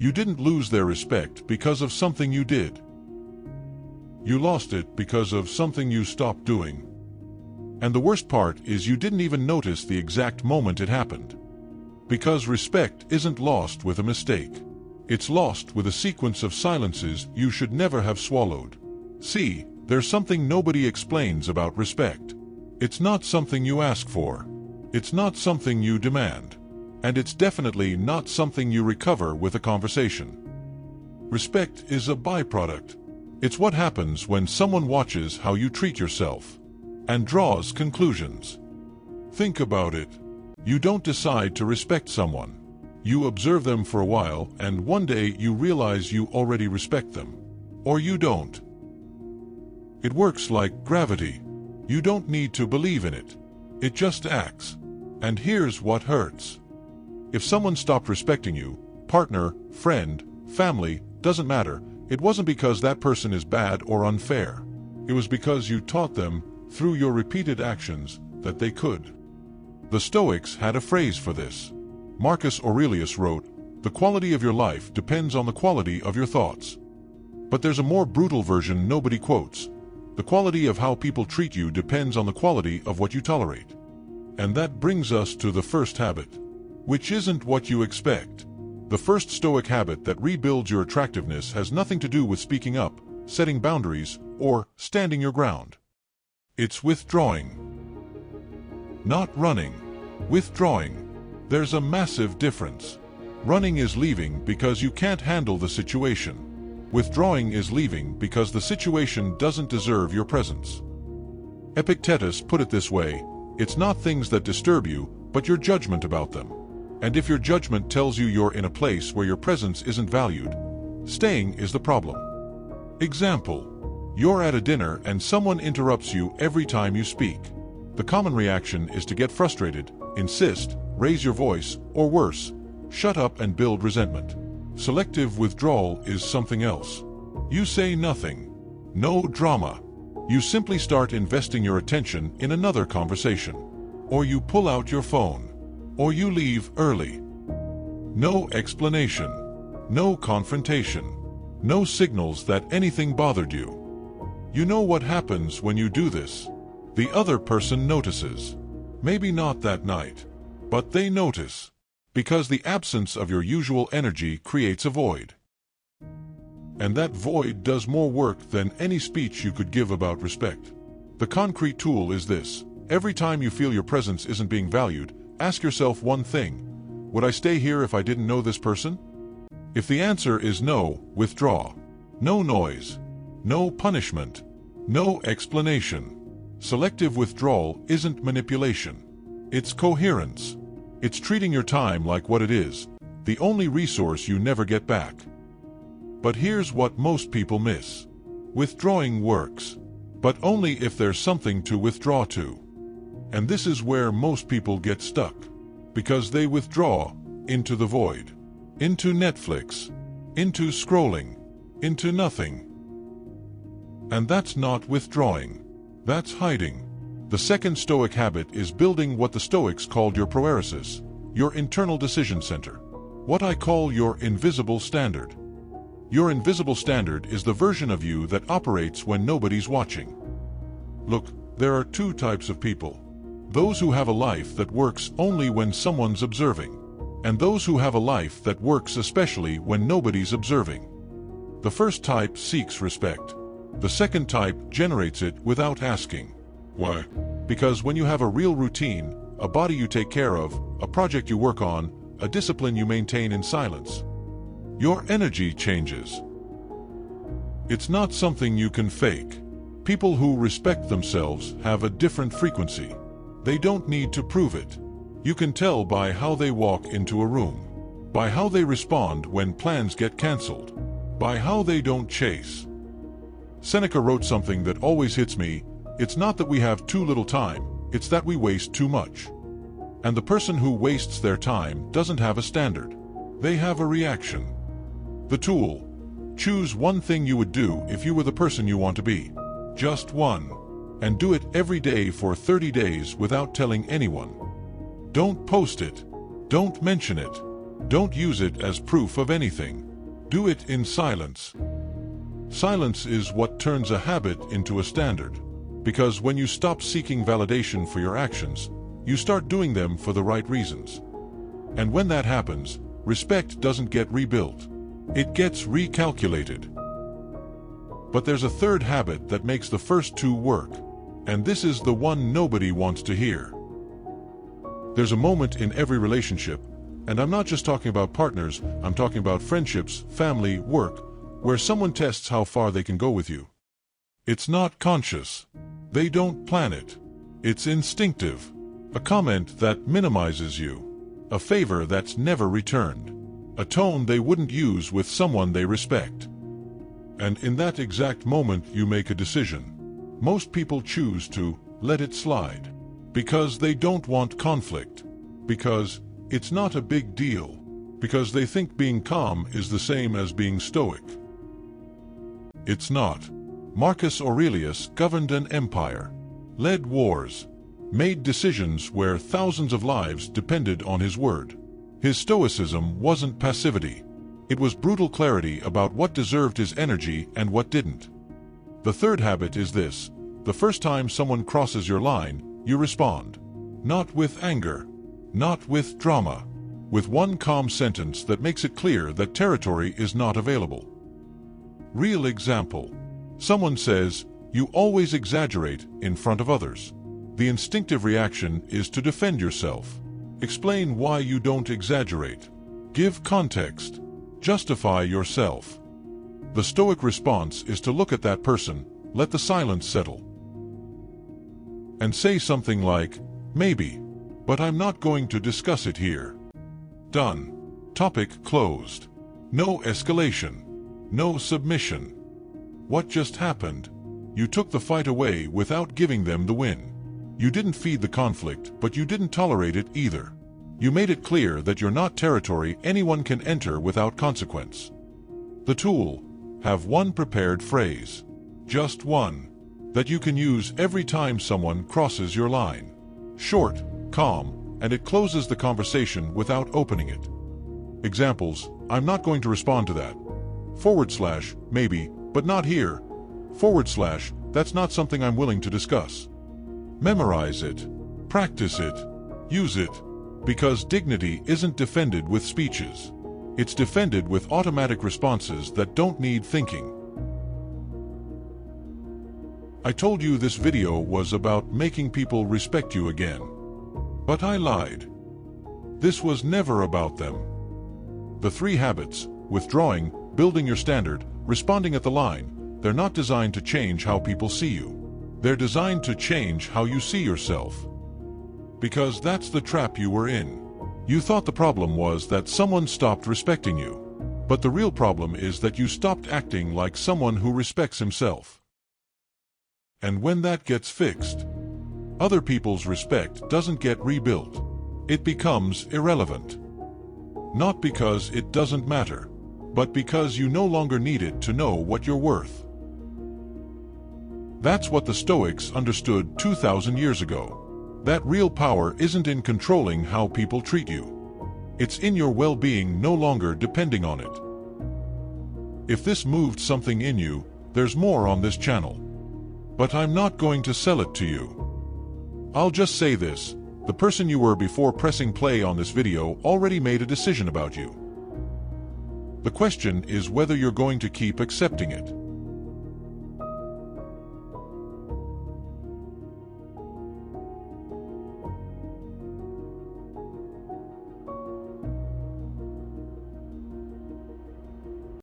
You didn't lose their respect because of something you did. You lost it because of something you stopped doing. And the worst part is you didn't even notice the exact moment it happened. Because respect isn't lost with a mistake. It's lost with a sequence of silences you should never have swallowed. See, there's something nobody explains about respect. It's not something you ask for. It's not something you demand. And it's definitely not something you recover with a conversation. Respect is a byproduct. It's what happens when someone watches how you treat yourself and draws conclusions. Think about it. You don't decide to respect someone. You observe them for a while, and one day you realize you already respect them. Or you don't. It works like gravity. You don't need to believe in it. It just acts. And here's what hurts. If someone stopped respecting you, partner, friend, family, doesn't matter, it wasn't because that person is bad or unfair. It was because you taught them, through your repeated actions, that they could. The Stoics had a phrase for this. Marcus Aurelius wrote, "The quality of your life depends on the quality of your thoughts." But there's a more brutal version nobody quotes. The quality of how people treat you depends on the quality of what you tolerate. And that brings us to the first habit, which isn't what you expect. The first Stoic habit that rebuilds your attractiveness has nothing to do with speaking up, setting boundaries, or standing your ground. It's withdrawing. Not running. Withdrawing. There's a massive difference. Running is leaving because you can't handle the situation. Withdrawing is leaving because the situation doesn't deserve your presence. Epictetus put it this way, it's not things that disturb you, but your judgment about them. And if your judgment tells you you're in a place where your presence isn't valued, staying is the problem. Example. You're at a dinner and someone interrupts you every time you speak. The common reaction is to get frustrated, insist, raise your voice, or worse, shut up and build resentment. Selective withdrawal is something else. You say nothing. No drama. You simply start investing your attention in another conversation. Or you pull out your phone. Or you leave early. No explanation. No confrontation. No signals that anything bothered you. You know what happens when you do this. The other person notices. Maybe not that night, but they notice. Because the absence of your usual energy creates a void. And that void does more work than any speech you could give about respect. The concrete tool is this. Every time you feel your presence isn't being valued, ask yourself one thing. Would I stay here if I didn't know this person? If the answer is no, withdraw. No noise. No punishment. No explanation. Selective withdrawal isn't manipulation. It's coherence. It's treating your time like what it is, the only resource you never get back. But here's what most people miss. Withdrawing works, but only if there's something to withdraw to. And this is where most people get stuck, because they withdraw into the void, into Netflix, into scrolling, into nothing. And that's not withdrawing, that's hiding. The second Stoic habit is building what the Stoics called your proeresis, your internal decision center. What I call your invisible standard. Your invisible standard is the version of you that operates when nobody's watching. Look, there are two types of people. Those who have a life that works only when someone's observing, and those who have a life that works especially when nobody's observing. The first type seeks respect. The second type generates it without asking. Why? Because when you have a real routine, a body you take care of, a project you work on, a discipline you maintain in silence, your energy changes. It's not something you can fake. People who respect themselves have a different frequency. They don't need to prove it. You can tell by how they walk into a room, by how they respond when plans get canceled, by how they don't chase. Seneca wrote something that always hits me. It's not that we have too little time, it's that we waste too much. And the person who wastes their time doesn't have a standard. They have a reaction. The tool. Choose one thing you would do if you were the person you want to be. Just one. And do it every day for 30 days without telling anyone. Don't post it. Don't mention it. Don't use it as proof of anything. Do it in silence. Silence is what turns a habit into a standard. Because when you stop seeking validation for your actions, you start doing them for the right reasons. And when that happens, respect doesn't get rebuilt. It gets recalculated. But there's a third habit that makes the first two work, and this is the one nobody wants to hear. There's a moment in every relationship, and I'm not just talking about partners, I'm talking about friendships, family, work, where someone tests how far they can go with you. It's not conscious. They don't plan it. It's instinctive. A comment that minimizes you. A favor that's never returned. A tone they wouldn't use with someone they respect. And in that exact moment you make a decision. Most people choose to let it slide. Because they don't want conflict. Because it's not a big deal. Because they think being calm is the same as being stoic. It's not. Marcus Aurelius governed an empire, led wars, made decisions where thousands of lives depended on his word. His stoicism wasn't passivity. It was brutal clarity about what deserved his energy and what didn't. The third habit is this: the first time someone crosses your line, you respond. Not with anger, not with drama, with one calm sentence that makes it clear that territory is not available. Real example. Someone says, "You always exaggerate in front of others." The instinctive reaction is to defend yourself. Explain why you don't exaggerate. Give context. Justify yourself. The Stoic response is to look at that person, let the silence settle, and say something like, "Maybe, but I'm not going to discuss it here." Done. Topic closed. No escalation. No submission. What just happened? You took the fight away without giving them the win. You didn't feed the conflict, but you didn't tolerate it either. You made it clear that you're not territory anyone can enter without consequence. The tool: have one prepared phrase. Just one. That you can use every time someone crosses your line. Short, calm, and it closes the conversation without opening it. Examples: I'm not going to respond to that. / maybe, but not here. / that's not something I'm willing to discuss. Memorize it. Practice it. Use it. Because dignity isn't defended with speeches. It's defended with automatic responses that don't need thinking. I told you this video was about making people respect you again. But I lied. This was never about them. The three habits: withdrawing, building your standard, responding at the line, they're not designed to change how people see you. They're designed to change how you see yourself. Because that's the trap you were in. You thought the problem was that someone stopped respecting you. But the real problem is that you stopped acting like someone who respects himself. And when that gets fixed, other people's respect doesn't get rebuilt. It becomes irrelevant. Not because it doesn't matter, but because you no longer need it to know what you're worth. That's what the Stoics understood 2,000 years ago. That real power isn't in controlling how people treat you. It's in your well-being no longer depending on it. If this moved something in you, there's more on this channel. But I'm not going to sell it to you. I'll just say this: the person you were before pressing play on this video already made a decision about you. The question is whether you're going to keep accepting it.